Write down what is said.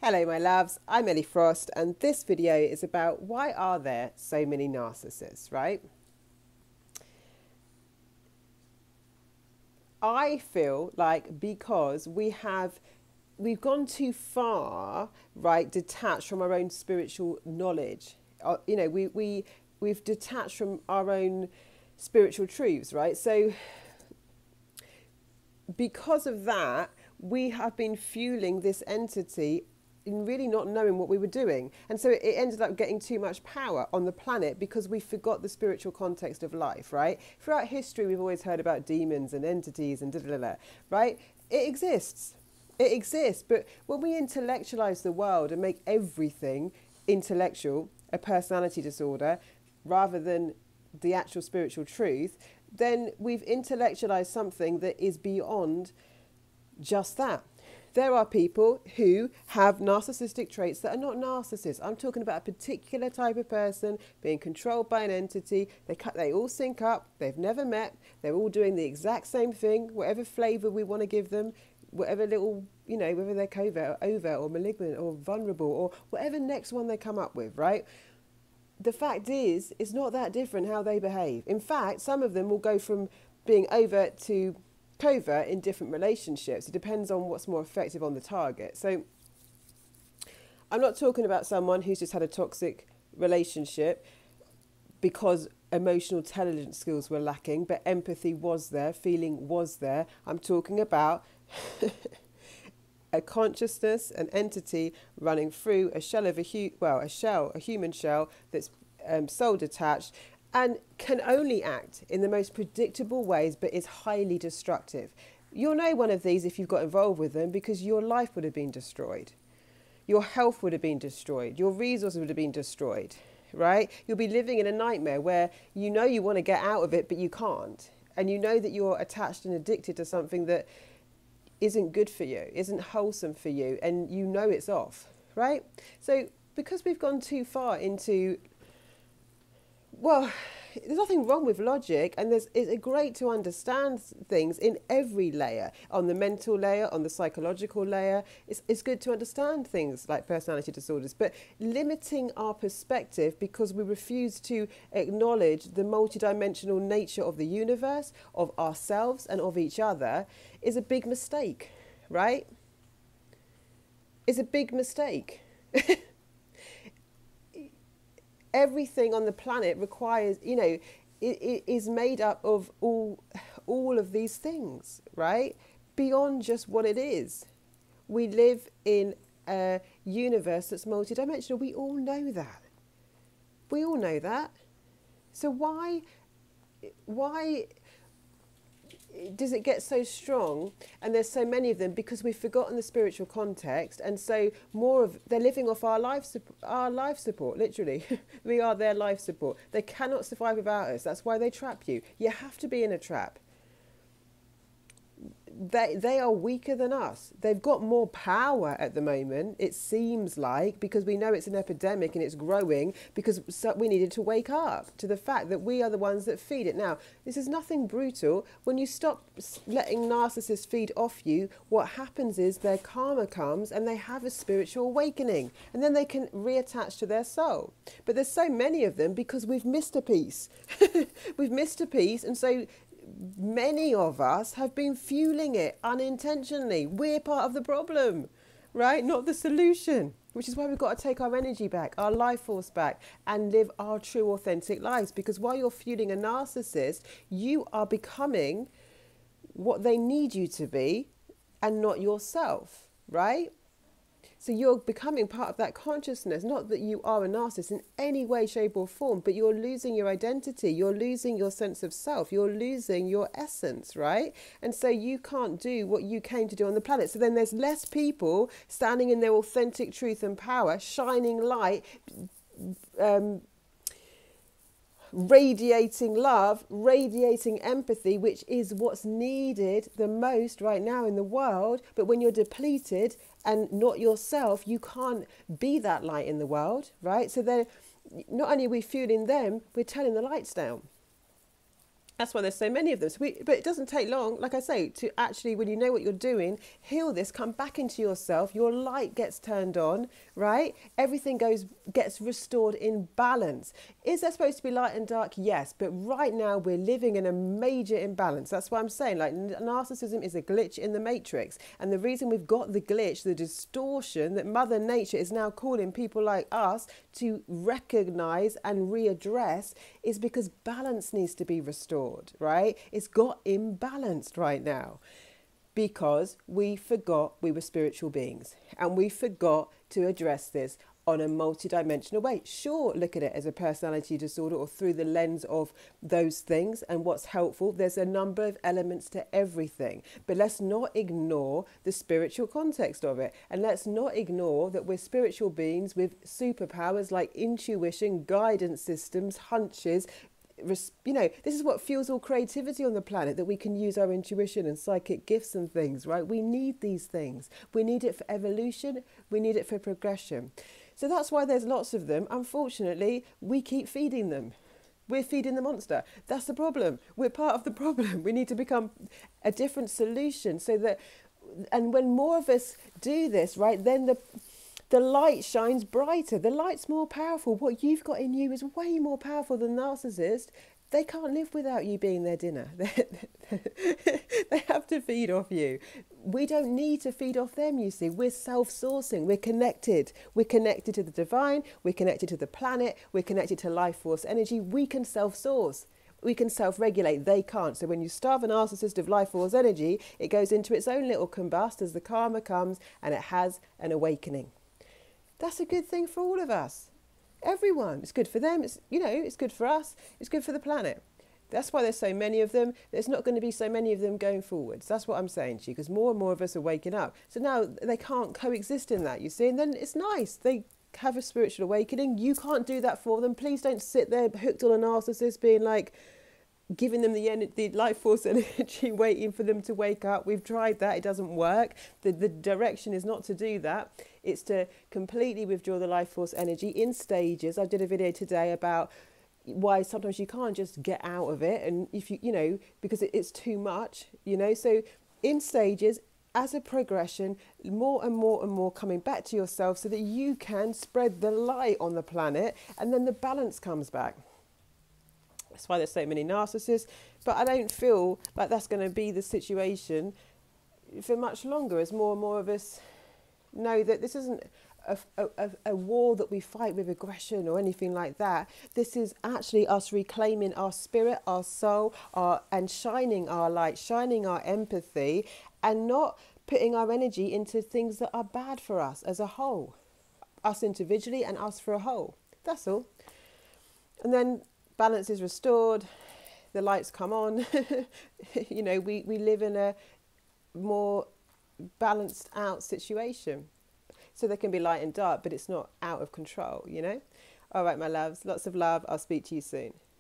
Hello my loves, I'm Ellie Frost and this video is about why are there so many narcissists, right? I feel like because we've gone too far, right, detached from our own spiritual knowledge. We've detached from our own spiritual truths, right? So because of that, we have been fueling this entity in really not knowing what we were doing. And so it ended up getting too much power on the planet because we forgot the spiritual context of life, right? Throughout history, we've always heard about demons and entities and da-da-da-da, right? It exists. It exists. But when we intellectualize the world and make everything intellectual, a personality disorder, rather than the actual spiritual truth, then we've intellectualized something that is beyond just that. There are people who have narcissistic traits that are not narcissists. I'm talking about a particular type of person being controlled by an entity. They all sync up. They've never met. They're all doing the exact same thing, whatever flavor we want to give them, whatever little, whether they're covert or overt or malignant or vulnerable or whatever next one they come up with, right? The fact is, it's not that different how they behave. In fact, some of them will go from being overt to covert in different relationships. It depends on what's more effective on the target. So I'm not talking about someone who's just had a toxic relationship because emotional intelligence skills were lacking, but empathy was there, feeling was there. I'm talking about a consciousness, an entity running through a shell of a human shell that's soul detached and can only act in the most predictable ways, but is highly destructive. You'll know one of these if you've got involved with them because your life would have been destroyed. Your health would have been destroyed. Your resources would have been destroyed, right? You'll be living in a nightmare where you know you want to get out of it, but you can't. And you know that you're attached and addicted to something that isn't good for you, isn't wholesome for you, and you know it's off, right? So because we've gone too far into, well, there's nothing wrong with logic, and it's great to understand things in every layer, on the mental layer, on the psychological layer. It's good to understand things like personality disorders, but limiting our perspective because we refuse to acknowledge the multidimensional nature of the universe, of ourselves, and of each other is a big mistake, right? It's a big mistake. Everything on the planet requires, it is made up of all of these things, right? Beyond just what it is. We live in a universe that's multidimensional. We all know that. We all know that. So why does it get so strong and there's so many of them? Because we've forgotten the spiritual context, and so they're living off our life support, literally. We are their life support. They cannot survive without us. That's why they trap you. You have to be in a trap. They are weaker than us. They've got more power at the moment, it seems like, because we know it's an epidemic and it's growing, because we needed to wake up to the fact that we are the ones that feed it. Now, this is nothing brutal. When you stop letting narcissists feed off you, what happens is their karma comes and they have a spiritual awakening, and then they can reattach to their soul. But there's so many of them because we've missed a piece. We've missed a piece, and so many of us have been fueling it unintentionally. We're part of the problem, right? Not the solution, which is why we've got to take our energy back, our life force back, and live our true authentic lives. Because while you're fueling a narcissist, you are becoming what they need you to be and not yourself, right? So you're becoming part of that consciousness. Not that you are a narcissist in any way, shape or form, but you're losing your identity. You're losing your sense of self. You're losing your essence, right? And so you can't do what you came to do on the planet. So then there's less people standing in their authentic truth and power, shining light, radiating love, radiating empathy, which is what's needed the most right now in the world. But when you're depleted and not yourself, you can't be that light in the world, right? So then not only are we fueling them, we're turning the lights down. That's why there's so many of them. But it doesn't take long, like I say, to actually, when you know what you're doing, heal this, come back into yourself. Your light gets turned on, right? Everything gets restored in balance. Is there supposed to be light and dark? Yes. But right now we're living in a major imbalance. That's why I'm saying, like, narcissism is a glitch in the matrix. And the reason we've got the glitch, the distortion, that Mother Nature is now calling people like us to recognize and readdress, is because balance needs to be restored. Right? It's got imbalanced right now because we forgot we were spiritual beings, and we forgot to address this on a multidimensional way. Sure, look at it as a personality disorder or through the lens of those things and what's helpful. There's a number of elements to everything, but let's not ignore the spiritual context of it, and let's not ignore that we're spiritual beings with superpowers like intuition, guidance systems, hunches. You know, this is what fuels all creativity on the planet, that we can use our intuition and psychic gifts and things, right? We need these things. We need it for evolution. We need it for progression. So that's why there's lots of them. Unfortunately, we keep feeding them. We're feeding the monster. That's the problem. We're part of the problem. We need to become a different solution so that, and when more of us do this, right, then the light shines brighter. The light's more powerful. What you've got in you is way more powerful than narcissists. They can't live without you being their dinner. They have to feed off you. We don't need to feed off them, you see. We're self-sourcing. We're connected. We're connected to the divine. We're connected to the planet. We're connected to life force energy. We can self-source. We can self-regulate. They can't. So when you starve a narcissist of life force energy, it goes into its own little combust as the karma comes and it has an awakening. That's a good thing for all of us. Everyone. It's good for them. It's, you know, it's good for us. It's good for the planet. That's why there's so many of them. There's not going to be so many of them going forwards. That's what I'm saying to you, because more and more of us are waking up. So now they can't coexist in that, you see. And then it's nice. They have a spiritual awakening. You can't do that for them. Please don't sit there hooked on a narcissist being like, giving them the life force energy, waiting for them to wake up. We've tried that. It doesn't work. The direction is not to do that. It's to completely withdraw the life force energy in stages. I did a video today about why sometimes you can't just get out of it. And if you know, because it's too much, you know, so in stages, as a progression, more and more and more coming back to yourself so that you can spread the light on the planet, and then the balance comes back. That's why there's so many narcissists, but I don't feel like that's going to be the situation for much longer, as more and more of us know that this isn't a war that we fight with aggression or anything like that. This is actually us reclaiming our spirit, our soul, and shining our light, shining our empathy, and not putting our energy into things that are bad for us as a whole, us individually and us for a whole. That's all. And then balance is restored, the lights come on. You know, we live in a more balanced out situation. So there can be light and dark, but it's not out of control, you know. All right, my loves, lots of love. I'll speak to you soon.